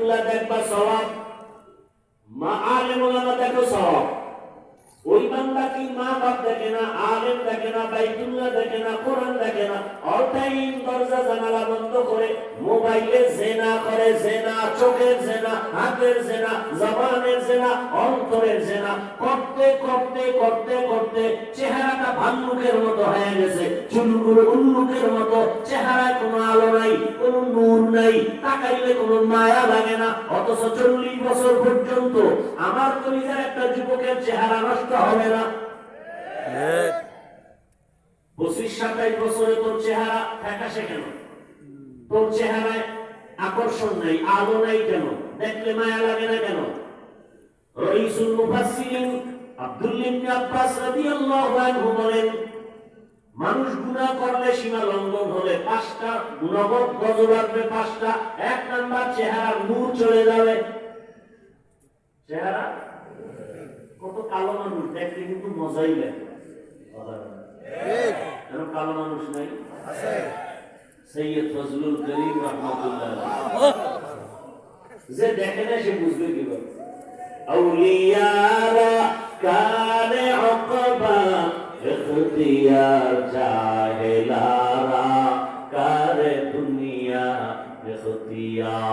বাইতুল্লাহ দেখবা সওয়াব, মা আলেম ওলামা দেখো সওয়াব। ওই বান্দা কি মা বাপ দেখে না, আলেম দেখে না, বাইতুল্লাহ দেখে না, কোরআন দেখে না, অল টাইম দরজা জানালা বন্ধ করে মোবাইলে জেনা করে, জেনা চোখের জেনা, হাতের জেনা, জবানের জেনা, অন্তরের জেনা করতে করতে করতে করতে চেহারাটা ভাল্লুকের মতো হয়ে গেছে, চুলগুলো উল্লুকের মতো, চেহারায় কোনো আলো নাই, কোনো নূর নাই, তাকাইলে কোনো মায়া লাগে না। অথচ 40 বছর পর্যন্ত আমার কলিজার একটা যুবকের চেহারা নষ্ট হবে না। 25-27 বছরে তোর চেহারা ফ্যাকাশে কেন? তোর চেহারায় আকর্ষণ নাই, আলো নাই কেন? দেখলে মায়া লাগে না কেন? রাইসুল মুফাসসিরিন আব্দুল্লাহ ইবনে আব্বাস রাদিয়াল্লাহু আনহু বলেন, মানুষ গুনাহ করলে, সীমা লঙ্ঘন হলে 5টা নগদ গজব আসবে, 5টা। 1 নাম্বার, চেহারা নূর চলে যাবে। চেহারা কত কালো মানুষ দেখতে কিন্তু মজাই লাগে, এরকম কালো মানুষ নাই? সৈয়দ ফজলুল করিম রাহমাতুল্লাহ যে দেখে না সে বুঝবে কিভাবে? আউলিয়ারা কানে উকবা ইখতিয়ার জাহেলারা কারে দুনিয়া ইখতিয়ার।